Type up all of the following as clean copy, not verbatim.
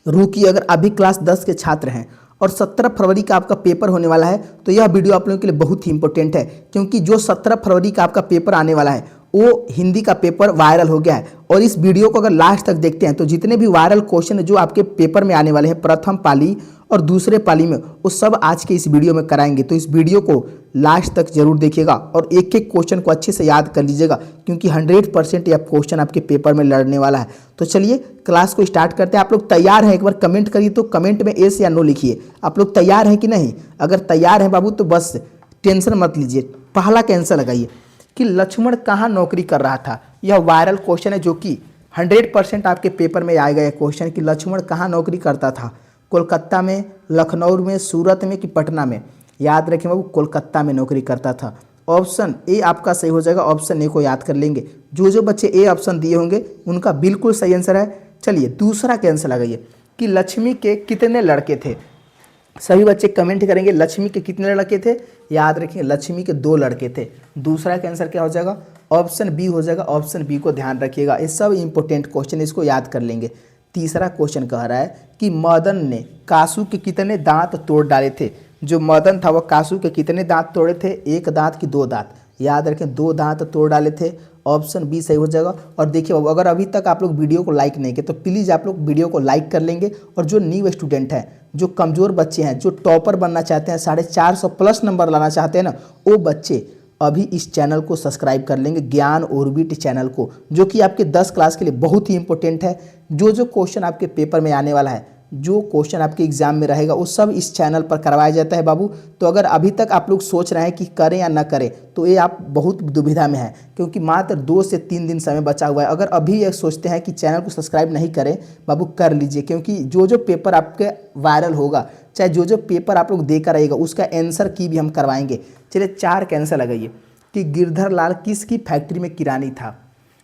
रूकी अगर अभी क्लास 10 के छात्र हैं और 17 फरवरी का आपका पेपर होने वाला है तो यह वीडियो आप लोगों के लिए बहुत ही इंपॉर्टेंट है, क्योंकि जो 17 फरवरी का आपका पेपर आने वाला है वो हिंदी का पेपर वायरल हो गया है। और इस वीडियो को अगर लास्ट तक देखते हैं तो जितने भी वायरल क्वेश्चन जो आपके पेपर में आने वाले हैं प्रथम पाली और दूसरे पाली में, वो सब आज के इस वीडियो में कराएंगे। तो इस वीडियो को लास्ट तक जरूर देखिएगा और एक एक क्वेश्चन को अच्छे से याद कर लीजिएगा, क्योंकि 100% यह क्वेश्चन आपके पेपर में लड़ने वाला है। तो चलिए क्लास को स्टार्ट करते हैं। आप लोग तैयार हैं? एक बार कमेंट करिए, तो कमेंट में येस या नो लिखिए। आप लोग तैयार हैं कि नहीं? अगर तैयार हैं बाबू तो बस टेंशन मत लीजिए। पहला कैंसर लगाइए कि लक्ष्मण कहाँ नौकरी कर रहा था। यह वायरल क्वेश्चन है जो कि 100% आपके पेपर में आएगा। यह क्वेश्चन कि लक्ष्मण कहाँ नौकरी करता था, कोलकाता में, लखनऊ में, सूरत में कि पटना में। याद रखें बाबू, कोलकाता में नौकरी करता था। ऑप्शन ए आपका सही हो जाएगा। ऑप्शन ए को याद कर लेंगे। जो बच्चे ए ऑप्शन दिए होंगे उनका बिल्कुल सही आंसर है। चलिए दूसरा कैंसर लगाइए कि लक्ष्मी के कितने लड़के थे। सभी बच्चे कमेंट करेंगे लक्ष्मी के कितने लड़के थे। याद रखें लक्ष्मी के 2 लड़के थे। दूसरा कैंसर क्या हो जाएगा? ऑप्शन बी हो जाएगा। ऑप्शन बी को ध्यान रखिएगा, ये सब इंपॉर्टेंट क्वेश्चन, इसको याद कर लेंगे। तीसरा क्वेश्चन कह रहा है कि मदन ने कासू के कितने दांत तोड़ डाले थे। जो मदन था वह कासू के कितने दांत तोड़े थे? 1 दांत कि 2 दांत? याद रखें 2 दांत तोड़ डाले थे। ऑप्शन बी सही हो जाएगा। और देखिए बाबू, अगर अभी तक आप लोग वीडियो को लाइक नहीं किए तो प्लीज़ आप लोग वीडियो को लाइक कर लेंगे। और जो न्यू स्टूडेंट हैं, जो कमज़ोर बच्चे हैं, जो टॉपर बनना चाहते हैं, 450 प्लस नंबर लाना चाहते हैं ना, वो बच्चे अभी इस चैनल को सब्सक्राइब कर लेंगे, ज्ञान ऑर्बिट चैनल को, जो कि आपके 10 क्लास के लिए बहुत ही इंपॉर्टेंट है। जो क्वेश्चन आपके पेपर में आने वाला है, जो क्वेश्चन आपके एग्जाम में रहेगा, वो सब इस चैनल पर करवाया जाता है बाबू। तो अगर अभी तक आप लोग सोच रहे हैं कि करें या ना करें, तो ये आप बहुत दुविधा में हैं, क्योंकि मात्र 2 से 3 दिन समय बचा हुआ है। अगर अभी ये सोचते हैं कि चैनल को सब्सक्राइब नहीं करें, बाबू कर लीजिए, क्योंकि जो पेपर आपके वायरल होगा, चाहे जो पेपर आप लोग देकर आइएगा, उसका आंसर की भी हम करवाएंगे। चलिए 4 कैंसर लगाइए कि गिरधर लाल किसकी फैक्ट्री में किरानी था।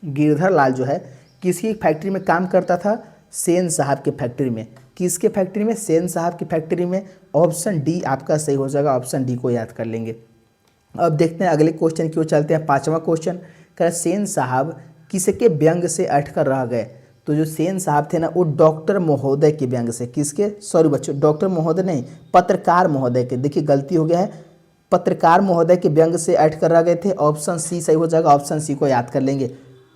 गिरधर लाल जो है किसकी फैक्ट्री में काम करता था? सेन साहब के फैक्ट्री में। किसके फैक्ट्री में? सेन साहब की फैक्ट्री में। ऑप्शन डी आपका सही हो जाएगा। ऑप्शन डी को याद कर लेंगे। अब देखते हैं अगले क्वेश्चन की ओर चलते हैं। 5वां क्वेश्चन कह रहा सेन साहब किसके व्यंग से अटकर रह गए। तो जो सेन साहब थे ना, वो डॉक्टर महोदय के व्यंग से, किसके, सॉरी बच्चों, डॉक्टर महोदय नहीं, पत्रकार महोदय के, देखिए गलती हो गया है, पत्रकार महोदय के व्यंग से अटकर रह गए थे। ऑप्शन सी सही हो जाएगा। ऑप्शन सी को याद कर लेंगे।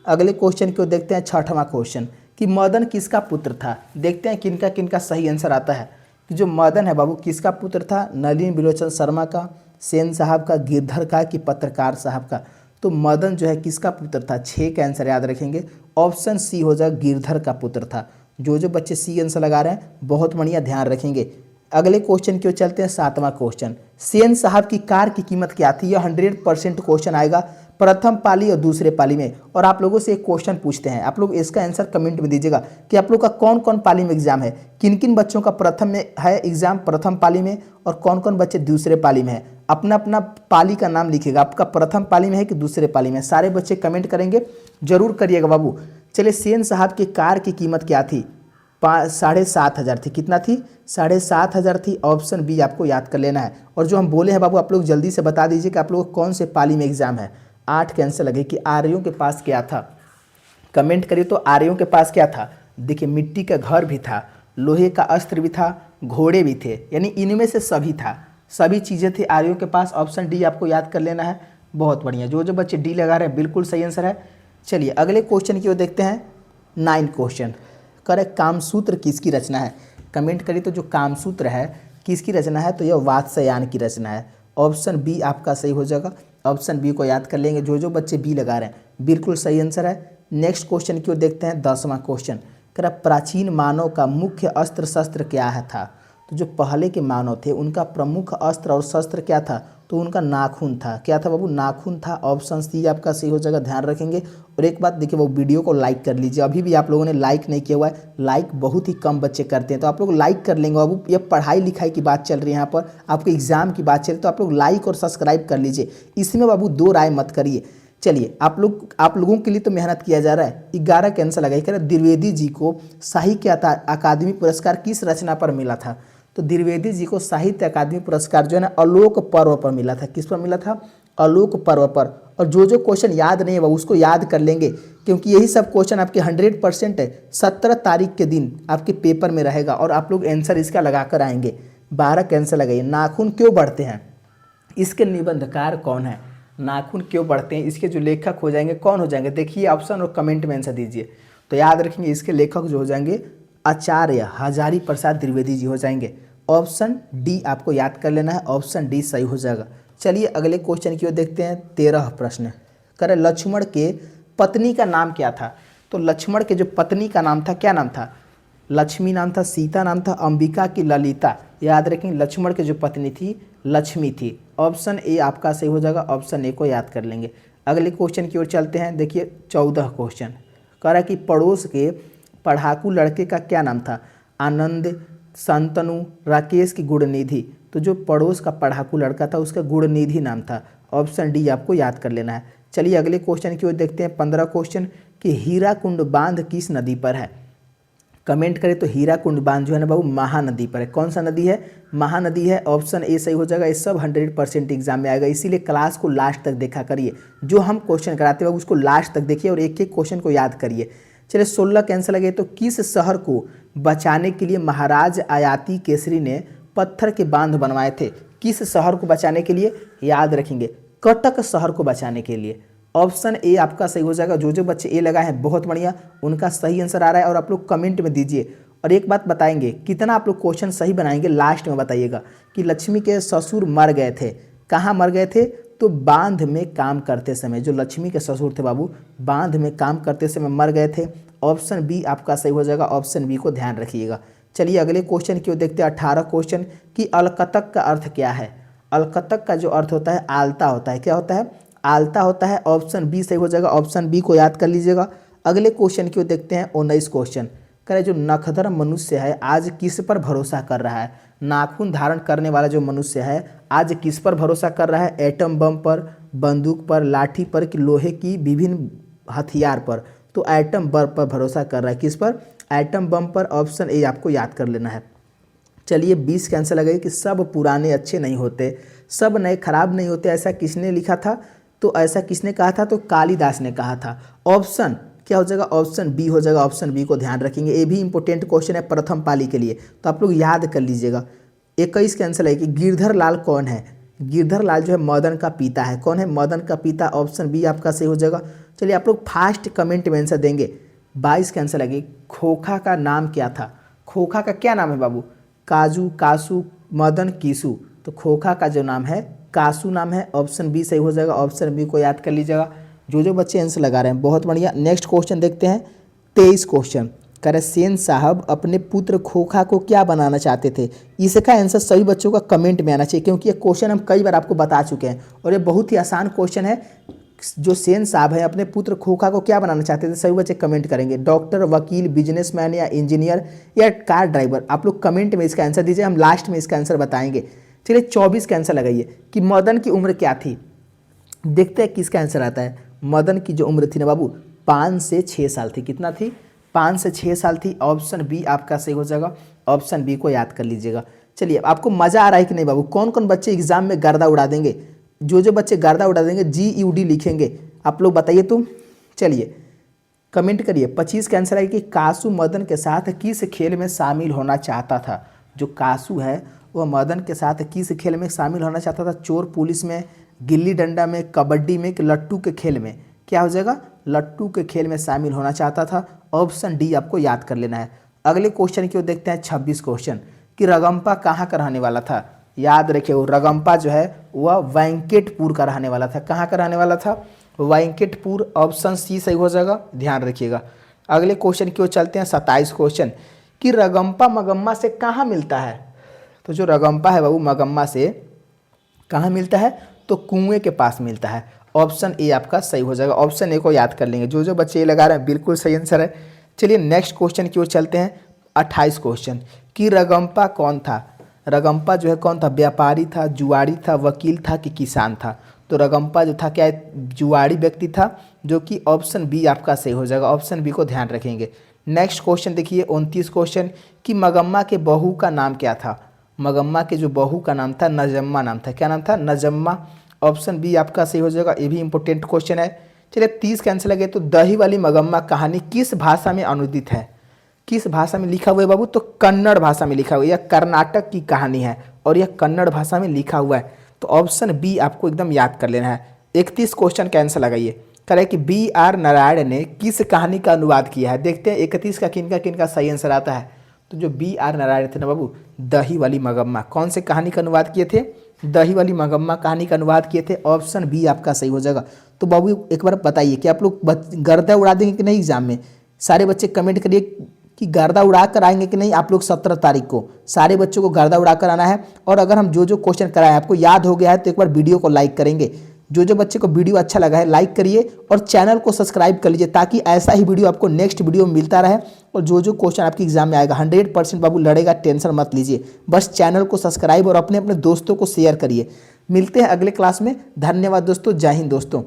अगले क्वेश्चन को देखते हैं। 6वां क्वेश्चन कि मदन किसका पुत्र था। देखते हैं किनका किनका सही आंसर आता है। कि जो मदन है बाबू किसका पुत्र था? नलिन बिलोचन शर्मा का, सेन साहब का, गिरधर का कि पत्रकार साहब का। तो मदन जो है किसका पुत्र था? 6 का आंसर याद रखेंगे। ऑप्शन सी हो जाएगा, गिरधर का पुत्र था। जो बच्चे सी आंसर लगा रहे हैं बहुत बढ़िया ध्यान रखेंगे। अगले क्वेश्चन की ओर चलते हैं। 7वां क्वेश्चन, सेन साहब की कार की कीमत क्या थी। यह 100% क्वेश्चन आएगा प्रथम पाली और दूसरे पाली में। और आप लोगों से एक क्वेश्चन पूछते हैं, आप लोग इसका आंसर कमेंट में दीजिएगा कि आप लोग का कौन कौन पाली में एग्जाम है, किन किन बच्चों का प्रथम में है एग्जाम, प्रथम पाली में, और कौन कौन बच्चे दूसरे पाली में है। अपना अपना पाली का नाम लिखिएगा, आपका प्रथम पाली में है कि दूसरे पाली में। सारे बच्चे कमेंट करेंगे, जरूर करिएगा बाबू। चलिए सेन साहब की कार की कीमत क्या थी? 7,500 थी। कितना थी? 7,500 थी। ऑप्शन बी आपको याद कर लेना है। और जो हम बोले हैं बाबू, आप लोग जल्दी से बता दीजिए कि आप लोग कौन से पाली में एग्जाम है। 8 कैंसर लगे कि आर्यों के पास क्या था। कमेंट करिए तो आर्यों के पास क्या था। देखिए मिट्टी का घर भी था, लोहे का अस्त्र भी था, घोड़े भी थे, यानी इनमें से सभी था, सभी चीज़ें थी आर्यों के पास। ऑप्शन डी आपको याद कर लेना है। बहुत बढ़िया, जो बच्चे डी लगा रहे हैं बिल्कुल सही आंसर है। चलिए अगले क्वेश्चन की ओर देखते हैं। 9 क्वेश्चन करेक्ट, कामसूत्र किसकी रचना है। कमेंट करिए तो जो कामसूत्र है किसकी रचना है, तो यह वात्स्यायन की रचना है। ऑप्शन बी आपका सही हो जाएगा। ऑप्शन बी को याद कर लेंगे। जो बच्चे बी लगा रहे हैं बिल्कुल सही आंसर है। नेक्स्ट क्वेश्चन की ओर देखते हैं। 10वां क्वेश्चन कह रहा प्राचीन मानव का मुख्य अस्त्र शस्त्र क्या है था। तो जो पहले के मानव थे उनका प्रमुख अस्त्र और शस्त्र क्या था, तो उनका नाखून था। क्या था बाबू? नाखून था। ऑप्शन सी आपका सही हो जाएगा, ध्यान रखेंगे। और एक बात देखिए वो वीडियो को लाइक कर लीजिए, अभी भी आप लोगों ने लाइक नहीं किया हुआ है, लाइक बहुत ही कम बच्चे करते हैं, तो आप लोग लाइक कर लेंगे बाबू। ये पढ़ाई लिखाई की बात चल रही है यहाँ पर, आपके एग्जाम की बात चल रही है, तो आप लोग लाइक और सब्सक्राइब कर लीजिए, इसमें बाबू 2 राय मत करिए। चलिए आप लोगों के लिए तो मेहनत किया जा रहा है। 11 कैंसर लगाइए। कह रहे द्विवेदी जी को साहित्य अकादमी पुरस्कार किस रचना पर मिला था। तो द्विवेदी जी को साहित्य अकादमी पुरस्कार जो है ना आलोक पर्व पर मिला था। किस पर मिला था? आलोक पर्व पर। और जो जो क्वेश्चन याद नहीं है वो उसको याद कर लेंगे, क्योंकि यही सब क्वेश्चन आपके 100% है 17 तारीख के दिन आपके पेपर में रहेगा और आप लोग आंसर इसका लगा कर आएंगे। 12 का आंसर लगाइए। नाखून क्यों बढ़ते हैं, इसके निबंधकार कौन है? नाखून क्यों बढ़ते हैं, इसके जो लेखक हो जाएंगे कौन हो जाएंगे? देखिए ऑप्शन और कमेंट में आंसर दीजिए। तो याद रखेंगे इसके लेखक जो हो जाएंगे आचार्य हजारी प्रसाद द्विवेदी जी हो जाएंगे। ऑप्शन डी आपको याद कर लेना है, ऑप्शन डी सही हो जाएगा। चलिए अगले क्वेश्चन की ओर देखते हैं। 13 प्रश्न करें, लक्ष्मण के पत्नी का नाम क्या था? तो लक्ष्मण के जो पत्नी का नाम था, क्या नाम था? लक्ष्मी नाम था, सीता नाम था, अंबिका की ललिता? याद रखेंगे लक्ष्मण के जो पत्नी थी लक्ष्मी थी। ऑप्शन ए आपका सही हो जाएगा, ऑप्शन ए को याद कर लेंगे। अगले क्वेश्चन की ओर चलते हैं। देखिए 14 क्वेश्चन कह रहा है कि पड़ोस के पढ़ाकू लड़के का क्या नाम था? आनंद, शांतनु, राकेश की गुणनिधि? तो जो पड़ोस का पढ़ाकू लड़का था उसका गुणनिधि नाम था। ऑप्शन डी आपको याद कर लेना है। चलिए अगले क्वेश्चन की ओर देखते हैं। 15 क्वेश्चन कि हीराकुंड बांध किस नदी पर है? कमेंट करें तो हीराकुंड बांध जो है ना बाबू महानदी पर है। कौन सा नदी है? महानदी है। ऑप्शन ए सही हो जाएगा। ये सब 100% एग्जाम में आएगा, इसीलिए क्लास को लास्ट तक देखा करिए। जो हम क्वेश्चन कराते हैं उसको लास्ट तक देखिए और एक एक क्वेश्चन को याद करिए। चलिए 16 कैंसिल लगे। तो किस शहर को बचाने के लिए महाराज आयाती केसरी ने पत्थर के बांध बनवाए थे? किस शहर को बचाने के लिए? याद रखेंगे कटक शहर को बचाने के लिए। ऑप्शन ए आपका सही हो जाएगा। जो जो बच्चे ए लगाए हैं बहुत बढ़िया, उनका सही आंसर आ रहा है और आप लोग कमेंट में दीजिए। और एक बात बताएंगे, कितना आप लोग क्वेश्चन सही बनाएंगे लास्ट में बताइएगा कि लक्ष्मी के ससुर मर गए थे। कहाँ मर गए थे? तो बांध में काम करते समय। जो लक्ष्मी के ससुर थे बाबू बांध में काम करते समय मर गए थे। ऑप्शन बी आपका सही हो जाएगा, ऑप्शन बी को ध्यान रखिएगा। चलिए अगले क्वेश्चन की ओर देखते हैं। 18 क्वेश्चन कि अलकतक का अर्थ क्या है? अलकतक का जो अर्थ होता है आलता होता है। क्या होता है? आलता होता है। ऑप्शन बी सही हो जाएगा, ऑप्शन बी को याद कर लीजिएगा। अगले क्वेश्चन की ओर देखते हैं। 19 क्वेश्चन कह रहे जो नखदर मनुष्य है आज किस पर भरोसा कर रहा है? नाखून धारण करने वाला जो मनुष्य है आज किस पर भरोसा कर रहा है? एटम बम पर, बंदूक पर, लाठी पर कि लोहे की विभिन्न हथियार पर? तो एटम बम पर भरोसा कर रहा है। किस पर? एटम बम पर। ऑप्शन ए आपको याद कर लेना है। चलिए 20 कैंसिल लगे कि सब पुराने अच्छे नहीं होते, सब नए खराब नहीं होते, ऐसा किसने लिखा था? तो ऐसा किसने कहा था? तो कालिदास ने कहा था। ऑप्शन क्या हो जाएगा? ऑप्शन बी हो जाएगा, ऑप्शन बी को ध्यान रखेंगे। ये भी इंपॉर्टेंट क्वेश्चन है प्रथम पाली के लिए, तो आप लोग याद कर लीजिएगा। 21 कैंसिल है कि गिरधर लाल कौन है? गिरधर लाल जो है मदन का पिता है। कौन है? मदन का पिता। ऑप्शन बी आपका सही हो जाएगा। चलिए आप लोग फास्ट कमेंट में आंसर देंगे। 22 कैंसिल है कि खोखा का नाम क्या था? खोखा का क्या नाम है बाबू? काजू, कासू, मदन, कीसू? तो खोखा का जो नाम है कासू नाम है। ऑप्शन बी सही हो जाएगा, ऑप्शन बी को याद कर लीजिएगा। जो जो बच्चे आंसर लगा रहे हैं बहुत बढ़िया। नेक्स्ट क्वेश्चन देखते हैं। 23 क्वेश्चन कह रहे सेन साहब अपने पुत्र खोखा को क्या बनाना चाहते थे? इसका आंसर सभी बच्चों का कमेंट में आना चाहिए, क्योंकि ये क्वेश्चन हम कई बार आपको बता चुके हैं और ये बहुत ही आसान क्वेश्चन है। जो सेन साहब है अपने पुत्र खोखा को क्या बनाना चाहते थे? सभी बच्चे कमेंट करेंगे। डॉक्टर, वकील, बिजनेसमैन या इंजीनियर या कार ड्राइवर? आप लोग कमेंट में इसका आंसर दीजिए, हम लास्ट में इसका आंसर बताएंगे। चलिए 24 का आंसर लगाइए कि मदन की उम्र क्या थी? देखते हैं किसका आंसर आता है। मदन की जो उम्र थी ना बाबू 5 से 6 साल थी। कितना थी? 5 से 6 साल थी। ऑप्शन बी आपका सही हो जाएगा, ऑप्शन बी को याद कर लीजिएगा। चलिए आपको मज़ा आ रहा है कि नहीं बाबू? कौन कौन बच्चे एग्जाम में गर्दा उड़ा देंगे? जो जो बच्चे गर्दा उड़ा देंगे GUD लिखेंगे, आप लोग बताइए तुम। चलिए कमेंट करिए। 25 का आंसर है कि कासू मदन के साथ किस खेल में शामिल होना चाहता था? जो कासू है वह मदन के साथ किस खेल में शामिल होना चाहता था? चोर पुलिस में, गिल्ली डंडा में, कबड्डी में कि लट्टू के खेल में? क्या हो जाएगा? लट्टू के खेल में शामिल होना चाहता था। ऑप्शन डी आपको याद कर लेना है। अगले क्वेश्चन की ओर देखते हैं। 26 क्वेश्चन कि रगम्पा कहाँ का रहने वाला था? याद रखिए वो रगम्पा जो है वह वेंकटपुर का रहने वाला था। कहाँ का रहने वाला था? वेंकटपुर। ऑप्शन सी सही हो जाएगा, ध्यान रखिएगा। अगले क्वेश्चन की ओर चलते हैं। 27 क्वेश्चन कि रगम्पा मगम्मा से कहाँ मिलता है? तो जो रगम्पा है बाबू मगम्मा से कहाँ मिलता है? तो कुएं के पास मिलता है। ऑप्शन ए आपका सही हो जाएगा, ऑप्शन ए को याद कर लेंगे। जो जो बच्चे ये लगा रहे हैं बिल्कुल सही आंसर है। चलिए नेक्स्ट क्वेश्चन की ओर चलते हैं। 28 क्वेश्चन कि रगम्पा कौन था? रगम्पा जो है कौन था? व्यापारी था, जुआड़ी था, वकील था कि किसान था? तो रगम्पा जो था क्या जुआड़ी व्यक्ति था, जो कि ऑप्शन बी आपका सही हो जाएगा, ऑप्शन बी को ध्यान रखेंगे। नेक्स्ट क्वेश्चन देखिए 29 क्वेश्चन कि मगम्मा के बहू का नाम क्या था? मगम्मा के जो बहू का नाम था नजम्मा नाम था। क्या नाम था? नजम्मा। ऑप्शन बी आपका सही हो जाएगा, ये भी इंपॉर्टेंट क्वेश्चन है। चलिए 30 कैंसिल लगे तो दही वाली मगम्मा कहानी किस भाषा में अनुदित है? किस भाषा में लिखा हुआ है बाबू? तो कन्नड़ भाषा में लिखा हुआ है। यह कर्नाटक की कहानी है और यह कन्नड़ भाषा में लिखा हुआ है। तो ऑप्शन बी आपको एकदम याद कर लेना है। 31 क्वेश्चन कैंसिल लगाइए। कह रहे कि बी आर नारायण ने किस कहानी का अनुवाद किया है? देखते हैं 31 का किन का सही आंसर आता है। तो जो बी आर नारायण थे ना बाबू, दही वाली मगम्मा, कौन से कहानी का अनुवाद किए थे? दही वाली मगम्मा कहानी का अनुवाद किए थे। ऑप्शन बी आपका सही हो जाएगा। तो बाबू एक बार बताइए कि आप लोग गर्दा उड़ा देंगे कि नहीं एग्जाम में? सारे बच्चे कमेंट करिए कि गर्दा उड़ा कर आएंगे कि नहीं आप लोग। 17 तारीख को सारे बच्चों को गर्दा उड़ा कर आना है। और अगर हम जो क्वेश्चन कराए आपको याद हो गया है तो एक बार वीडियो को लाइक करेंगे। जो बच्चे को वीडियो अच्छा लगा है लाइक करिए और चैनल को सब्सक्राइब कर लीजिए, ताकि ऐसा ही वीडियो आपको नेक्स्ट वीडियो में मिलता रहे। और जो क्वेश्चन आपके एग्जाम में आएगा 100% बाबू लड़ेगा, टेंशन मत लीजिए। बस चैनल को सब्सक्राइब और अपने दोस्तों को शेयर करिए। मिलते हैं अगले क्लास में। धन्यवाद दोस्तों, जय हिंद दोस्तों।